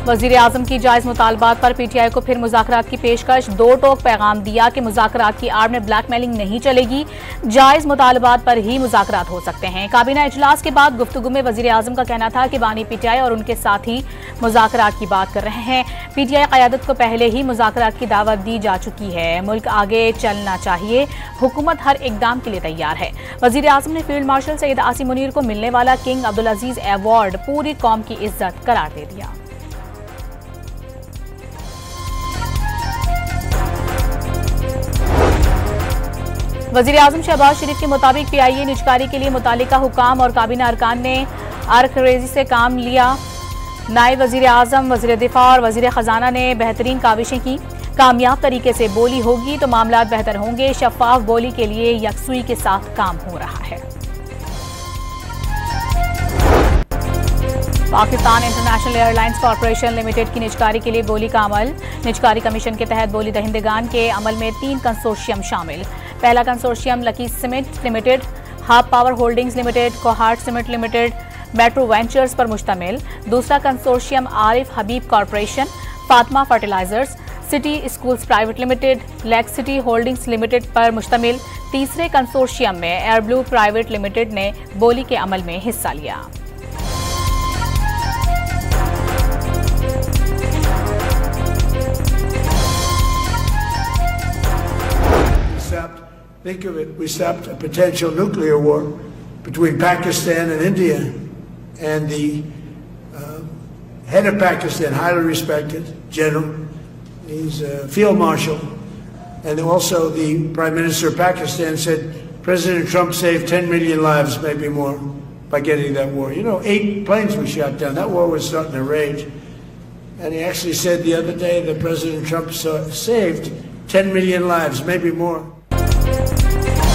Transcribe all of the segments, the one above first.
वजीर आजम की जायज मुतालबात पर पीटीआई को फिर मुज़ाकरात की पेशकश। दो टोक पैगाम दिया कि मुज़ाकरात की आड़ में ब्लैकमेलिंग नहीं चलेगी, जायज मुतालबात पर ही मुज़ाकरात हो सकते हैं। काबीना इजलास के बाद गुफ्तगू में वजीर आजम का कहना था कि बानी पीटीआई और उनके साथी मुज़ाकरात की बात कर रहे हैं। पीटीआई क़यादत को पहले ही मुज़ाकरात की दावत दी जा चुकी है। मुल्क आगे चलना चाहिए, हुकूमत हर इकदाम के लिए तैयार है। वजीर आजम ने फील्ड मार्शल सैयद आसिम मुनीर को मिलने वाला किंग अब्दुल अजीज अवार्ड पूरी कौम की इज्जत करार दे दिया। वजीर आजम शहबाज शरीफ के मुताबिक पीआईए निजकारी के लिए मुतालिका हुकाम और काबीना अरकान ने अर्करेजी से काम लिया। नायब वजीर आजम, वजीर दिफा और वजीर खजाना ने बेहतरीन काविशें की। कामयाब तरीके से बोली होगी तो मामलात बेहतर होंगे। शफाफ बोली के लिए यकसुई के साथ काम हो रहा है। Pakistan international airlines corporation limited की निजकारी के लिए बोली का अमल। निजकारी कमीशन के तहत बोली दहिंदगान के अमल में 3 कंसोर्शियम शामिल। पहला कंसोर्शियम लकी सीमेंट लिमिटेड, हाफ पावर होल्डिंग्स लिमिटेड, कोहार्ट सीमेंट लिमिटेड, मेट्रो वेंचर्स पर मुश्तमिल। दूसरा कंसोर्शियम आरिफ हबीब कॉरपोरेशन, फातिमा फर्टिलाइजर्स, सिटी स्कूल्स प्राइवेट लिमिटेड, लेक सिटी होल्डिंग्स लिमिटेड पर मुश्तमिल। तीसरे कंसोर्शियम में एयरब्लू प्राइवेट लिमिटेड ने बोली के अमल में हिस्सा लिया। Think of it, we stopped a potential nuclear war between Pakistan and India, and the head of Pakistan, highly respected general, he's a field marshal, and also the Prime Minister of Pakistan said President Trump saved 10 million lives, maybe more, by getting that war. You know, 8 planes were shot down. That war was starting to rage. And he actually said the other day that President Trump saved 10 million lives, maybe more.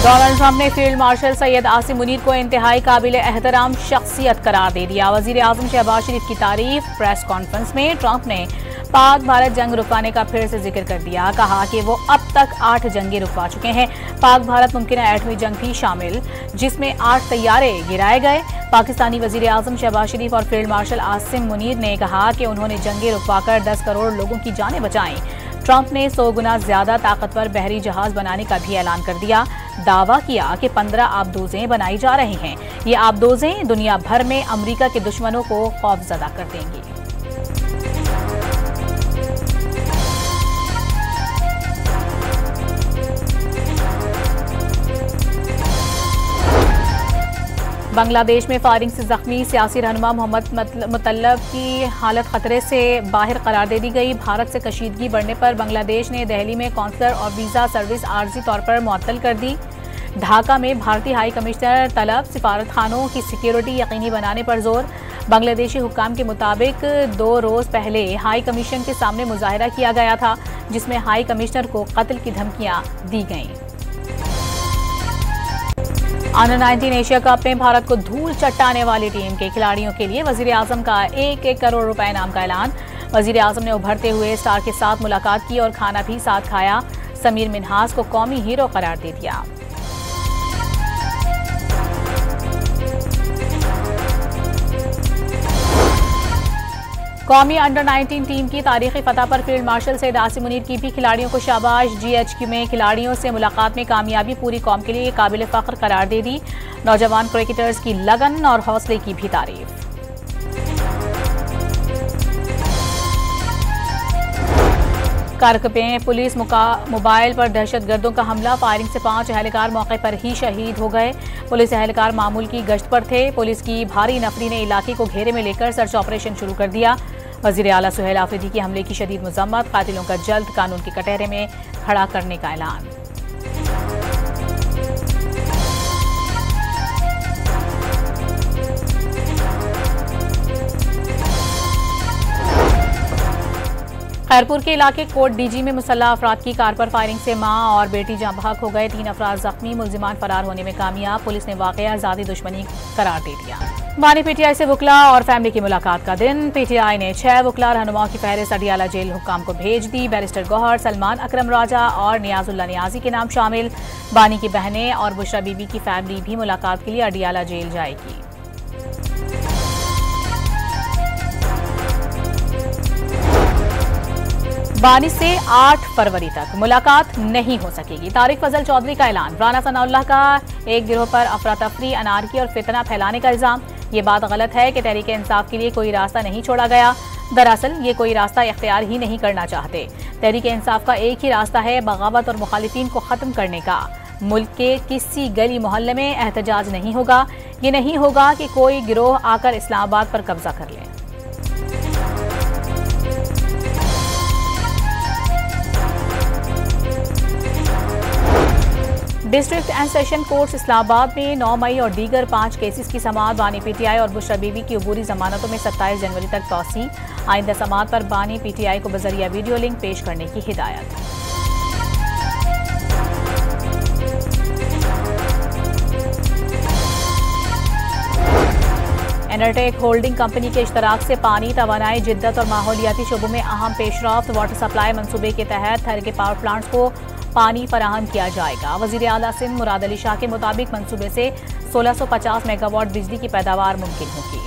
Donald Trump ने field marshal Syed Asim Munir को इंतहाई काबिल एहतराम शख्सियत करार दे दिया। वजीर आजम शहबाज शरीफ की तारीफ। प्रेस कॉन्फ्रेंस में ट्रंप ने पाक भारत जंग रुकवाने का फिर से जिक्र कर दिया। कहा कि वो अब तक 8 जंगें रुकवा चुके हैं। पाक भारत मुमकिन 8वीं जंग भी शामिल, जिसमें 8 तैयारे गिराए गए। पाकिस्तानी वजीर आजम शहबाज शरीफ और फील्ड मार्शल आसिम मुनीर ने कहा कि उन्होंने जंगें रुकवाकर 10 करोड़ लोगों की जानें बचाईं। ट्रंप ने 100 गुना ज्यादा ताकतवर बहरी जहाज बनाने का भी ऐलान कर दिया। दावा किया कि 15 आबदोजें बनाई जा रही हैं। ये आबदोजें दुनिया भर में अमेरिका के दुश्मनों को खौफजदा कर देंगी। बांग्लादेश में फायरिंग से जख्मी सियासी रहनुमा मोहम्मद मुतल्लब की हालत खतरे से बाहर करार दे दी गई। भारत से कशीदगी बढ़ने पर बांग्लादेश ने दिल्ली में कौंसलर और वीज़ा सर्विस आर्जी तौर पर मुअत्तल कर दी। ढाका में भारतीय हाई कमिश्नर तलब, सिफारत खानों की सिक्योरिटी यकीनी बनाने पर जोर। बांग्लादेशी हुक्काम के मुताबिक 2 रोज़ पहले हाई कमीशन के सामने मुजाहिरा किया गया था, जिसमें हाई कमिश्नर को कत्ल की धमकियां दी गईं। अंडर 19 एशिया कप में भारत को धूल चट्टाने वाली टीम के खिलाड़ियों के लिए वजीर आजम का 1-1 करोड़ रुपए इनाम का ऐलान। वजीर आजम ने उभरते हुए स्टार के साथ मुलाकात की और खाना भी साथ खाया। समीर मिन्हास को कौमी हीरो करार दे दिया। कौमी अंडर 19 टीम की तारीखी फतह पर फील्ड मार्शल सैयद आसिम मुनीर की भी खिलाड़ियों को शाबाश। GHQ में खिलाड़ियों से मुलाकात में कामयाबी पूरी कौम के लिए काबिल फख्र करार दे दी। नौजवान क्रिकेटर्स की लगन और हौसले की भी तारीफ। कर्क में पुलिस मोबाइल पर दहशतगर्दों का हमला। फायरिंग से 5 एहलकार मौके पर ही शहीद हो गए। पुलिस एहलकार मामूल की गश्त पर थे। पुलिस की भारी नफरी ने इलाके को घेरे में लेकर सर्च ऑपरेशन शुरू कर दिया। वजीर आला सुहेल आफरीदी के हमले की शदीद मजम्मत। कातिलों का जल्द कानून के कटहरे में खड़ा करने का ऐलान। खैरपुर के इलाके कोट डीजी में मुसल्लह अफराद की कार पर फायरिंग से मां और बेटी जाँ बहक हो गए। 3 अफराद जख्मी। मुलजिमान फरार होने में कामयाब। पुलिस ने वाकया ज़ाती दुश्मनी करार दे दिया। बानी पीटीआई से वकला और फैमिली की मुलाकात का दिन। पीटीआई ने 6 वकला रहनुमाओं की फहरिस्त अडियाला जेल हुक्काम को भेज दी। बैरिस्टर गौहर, सलमान अकरम राजा और नियाजुल्लाह नियाजी के नाम शामिल। बानी की बहनें और बुशरा बीबी की फैमिली भी मुलाकात के लिए अडियाला जेल जाएगी। बानी से 8 फरवरी तक मुलाकात नहीं हो सकेगी। तारिक फजल चौधरी का ऐलान। राना सनाउल्लाह का एक गिरोह पर अफरा तफरी, अनारकी और फितना फैलाने का इल्जाम। ये बात गलत है कि तहरीक इंसाफ के लिए कोई रास्ता नहीं छोड़ा गया। दरअसल ये कोई रास्ता इख्तियार ही नहीं करना चाहते। तहरीक इंसाफ का एक ही रास्ता है, बगावत और मुखालिफिन को खत्म करने का। मुल्क के किसी गली मोहल्ले में एहतजाज नहीं होगा। ये नहीं होगा कि कोई गिरोह आकर इस्लामाबाद पर कब्जा कर ले। District and session courts Islamabad में 9 मई और दीगर 5 केसेस की समाअत बानी पीटीआई और बुशरा बीबी की अबूरी जमानतों में 27 जनवरी तक तौसी। आइंदा समाअत पर बानी पीटीआई को बजरिया वीडियो लिंक पेश करने की हिदायत। एनर्टेक होल्डिंग कंपनी के इश्तराक से पानी, तवानाई, जिद्दत और माहौलियाती शोबों में अहम पेशरफ्त। वाटर सप्लाई मंसूबे के तहत थर के पावर प्लांट्स को पानी फराहम किया जाएगा। वजीर आला सिंध मुराद अली शाह के मुताबिक मंसूबे से 1650 मेगावाट बिजली की पैदावार मुमकिन होगी।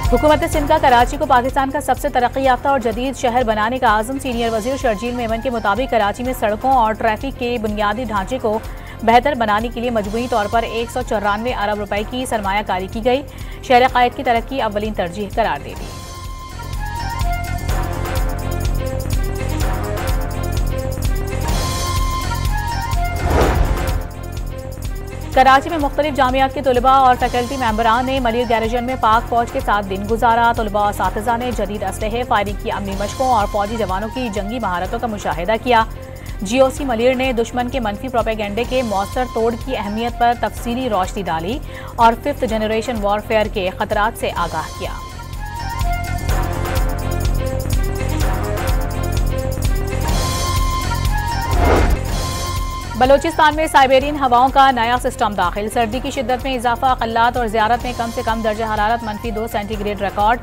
हुकूमत सिंध का कराची को पाकिस्तान का सबसे तरक्की याफ्ता और जदीद शहर बनाने का आज़म। सीनियर वजीर शर्जील मेमन के मुताबिक कराची में सड़कों और ट्रैफिक के बुनियादी ढांचे को बेहतर बनाने के लिए मजमूई तौर पर 194 अरब रुपए की सरमायाकारी की गई। शहर कायद की तरक्की अव्वलीन तरजीह करार दे दी। कराची में मुख्तलिफ जामियात के तलबा और फैकल्टी मेंबरान ने मलिर गैरेजन में पाक फौज के साथ दिन गुजारा। तलबा और साथिज़ा ने जदीद असलहे, फायरिंग की अमली मशकों और फौजी जवानों की जंगी महारतों का मुशाहिदा किया। जीओसी मलिर ने दुश्मन के मनफी प्रोपेगेंडे के मौसर तोड़ की अहमियत पर तफसीली रोशनी डाली और 5th जनरेशन वॉरफेयर के खतरात से आगाह किया। बलोचिस्तान में साइबेरियन हवाओं का नया सिस्टम दाखिल। सर्दी की शिद्दत में इजाफा, क़ल्लात और ज़ियारत में कम से कम दर्जा हरारत -2 सेंटीग्रेड रिकॉर्ड।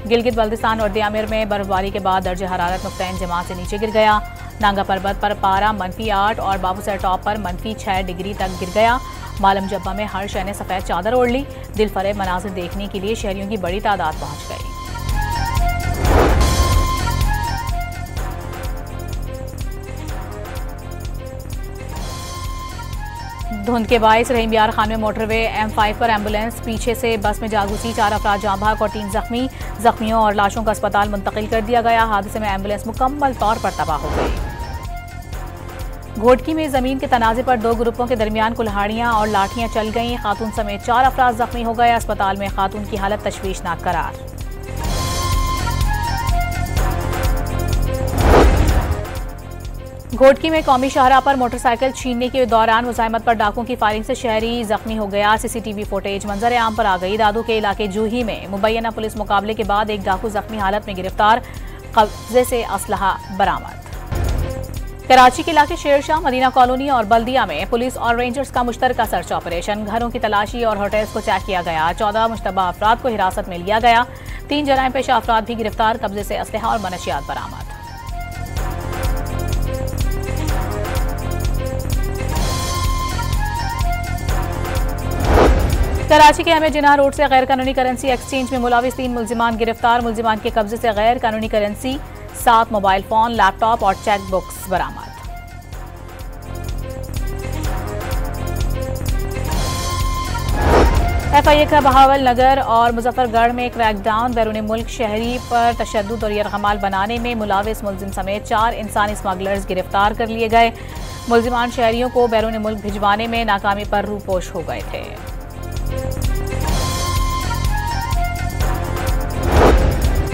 गिलगित बल्तिस्तान और दियामिर में बर्फबारी के बाद दर्जा हरारत नुक्ता इंजमा से नीचे गिर गया। नांगा पर्वत पर पारा -8 और बाबूसर टॉप पर -6 डिग्री तक गिर गया। मालम जब्बा में हर शय ने सफ़ेद चादर ओढ़ ली। दिल फरेब मनाजिर देखने के लिए शहरियों की बड़ी तादाद पहुंच गई। धुंध के बायस रहीम यार खान में मोटरवे M5 पर एम्बुलेंस पीछे से बस में जा घुसी। 4 अफराद जाँ भाग और 3 जख्मी। जख्मियों और लाशों को अस्पताल मुंतकिल कर दिया गया। हादसे में एम्बुलेंस मुकम्मल तौर पर तबाह हो गई। घोटकी में जमीन के तनाजे पर 2 ग्रुपों के दरमियान कुल्हाड़ियां और लाठियां चल गईं। खातून समेत 4 अफराद जख्मी हो गए। अस्पताल में खातून की हालत तशवीशनाक करार। घोटकी में कौमी शाहराह पर मोटरसाइकिल छीनने के दौरान मुजाहिमत पर डाकुओं की फायरिंग से शहरी जख्मी हो गया। सीसीटीवी फुटेज मंजर आम पर आ गई। दादू के इलाके जूही में मुबैना पुलिस मुकाबले के बाद एक डाकू जख्मी हालत में गिरफ्तार। कब्जे से असलहा बरामद। कराची के इलाके शेरशाह, मदीना कॉलोनी और बल्दिया में पुलिस और रेंजर्स का मुश्तरका सर्च ऑपरेशन। घरों की तलाशी और होटल्स को चेक किया गया। 14 मुश्तबा अफराद को हिरासत में लिया गया। 3 जराइम पेशा अफराद भी गिरफ्तार। कब्जे से असलहा और मनशियात बरामद। कराची के अहमद जिन्ना रोड से गैर कानूनी करेंसी एक्सचेंज में मुलविस 3 मुल्जिमान गिरफ्तार। मुल्जिमान के कब्जे से गैर कानूनी करेंसी, 7 मोबाइल फोन, लैपटॉप और चेक बुक्स बरामद। FIA का बहावल नगर और मुजफ्फरगढ़ में क्रैकडाउन। बैरून मुल्क शहरी पर तशद्दुद और यरगमाल बनाने में मुलविस मुल्जिम समेत 4 इंसानी स्मगलर्स गिरफ्तार कर लिए गए। मुल्जिमान शहरियों को बैरून मुल्क भिजवाने में नाकामी पर रूपोश हो गए थे।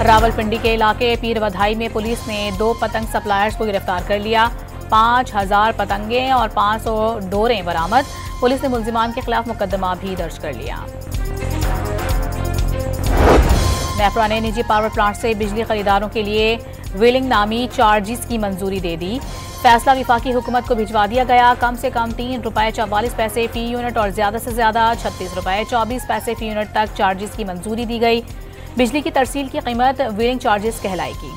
रावलपिंडी के इलाके पीर वधाई में पुलिस ने 2 पतंग सप्लायर्स को गिरफ्तार कर लिया। 5000 पतंगें और 500 डोरें बरामद। पुलिस ने मुल्जिमान के खिलाफ मुकदमा भी दर्ज कर लिया। नेपरा ने निजी पावर प्लांट से बिजली खरीदारों के लिए व्हीलिंग नामी चार्जेस की मंजूरी दे दी। फैसला विफाकी हुकूमत को भिजवा दिया गया। कम से कम 3 रुपये 44 पैसे फी यूनिट और ज्यादा से ज्यादा 36 रुपये 24 पैसे फी यूनिट तक चार्जेस की मंजूरी दी गई। बिजली की तरसील की कीमत व्हीलिंग चार्जेस कहलाएगी।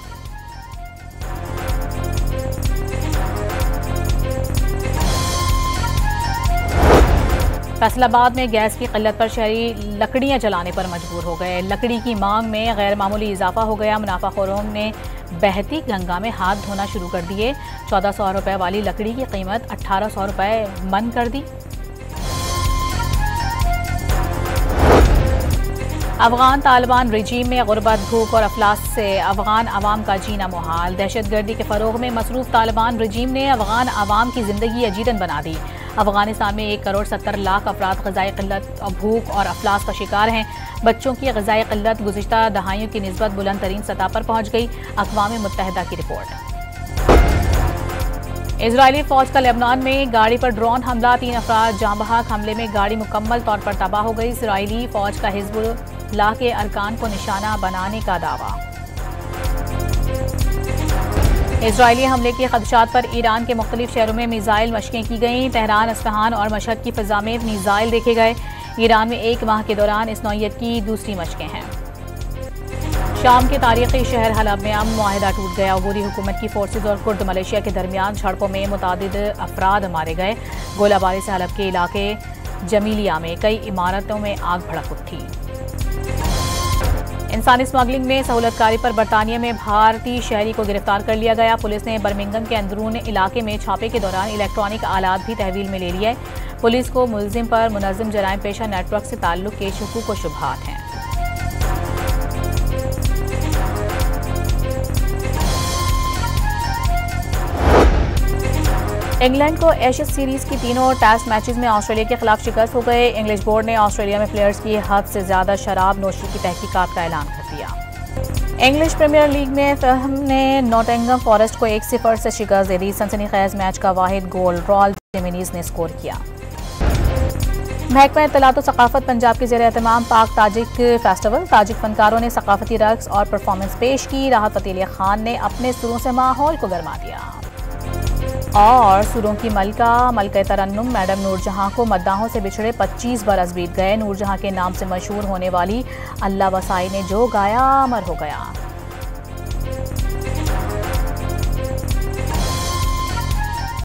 फैसलाबाद में गैस की किल्लत पर शहरी लकड़ियां जलाने पर मजबूर हो गए। लकड़ी की मांग में गैर मामूली इजाफा हो गया। मुनाफाखोरों ने बहती गंगा में हाथ धोना शुरू कर दिए। 1400 रुपए वाली लकड़ी की कीमत 1800 रुपए मन कर दी। अफगान तालिबान रिजीम में गुर्बत, भूख और अफलास से अफगान अवाम का जीना मुहाल। दहशतगर्दी के फरोग में मसरूफ तालिबान रिजीम ने अफगान अवाम की जिंदगी अजीदन बना दी। अफगानिस्तान में 1 करोड़ 70 लाख अफराद ग़िज़ाई क़िल्लत, भूख और अफलास का शिकार हैं। बच्चों की ग़िज़ाई क़िल्लत गुज़िश्ता दहाइयों की निस्बत बुलंद तरीन सतह पर पहुँच गई। अक़वाम मुत्तहिदा की रिपोर्ट। इजरायली फौज का लेबनान में गाड़ी पर ड्रोन हमला, 3 अफराद जाँ बहक। हमले में गाड़ी मुकम्मल तौर पर तबाह हो गई। इजरायली फौज का हिज़्बुल्लाह के अरकान को निशाना बनाने का दावा। इजरायली हमले के खदशात पर ईरान के मुख्तलिफ शहरों में मिसाइल मशकें की गईं। तेहरान, अस्फहान और मशहद की फिजा में मिसाइल देखे गए। ईरान में 1 माह के दौरान इस नौइयत की दूसरी मशकें हैं। शाम के तारीखी शहर हलब में अमन मुआहिदा टूट गया। अबूरी हुकूमत की फोर्सेज और कुर्द मलेशिया के दरमियान झड़पों में मुतादिद अफराद मारे गए। गोलाबारी से हलब के इलाके जमीलिया में कई इमारतों में आग भड़क उठी। इंसानी स्मगलिंग में सहूलतकारी पर बरतानिया में भारतीय शहरी को गिरफ्तार कर लिया गया। पुलिस ने बर्मिंघम के अंदरून इलाके में छापे के दौरान इलेक्ट्रॉनिक आलात भी तहवील में ले लिए। पुलिस को मुलजिम पर मुनज़्ज़म जराइम पेशा नेटवर्क से ताल्लुक के शुकूक व शुबहात हैं। इंग्लैंड को एशेज सीरीज की तीनों टेस्ट मैचेस में ऑस्ट्रेलिया के खिलाफ शिकस्त हो गए। इंग्लिश बोर्ड ने ऑस्ट्रेलिया में प्लेयर्स की हद से ज्यादा शराब नोशी की तहकीकात का ऐलान कर दिया। इंग्लिश प्रीमियर लीग में फहम ने नॉटिंघम फॉरेस्ट को 1-0 से शिकस्त दे दी। सनसनीखेज मैच का वाहिद गोल रॉल जिमेनीज ने स्कोर किया। महकमा इत्तलात व सकाफत पंजाब के ज़ेर एहतमाम पाक ताजिक फेस्टिवल, ताजिक फनकारों ने सकाफती रक्स और परफॉर्मेंस पेश की। राहत फ़तेह अली खान ने अपने सुरों से माहौल को गरमा दिया। और सुरों की मलका तरन्नुम मैडम नूरजहां को मद्दाहों से बिछड़े 25 बरस बीत गए। नूरजहां के नाम से मशहूर होने वाली अल्लाह वसाई ने जो गाया अमर हो गया।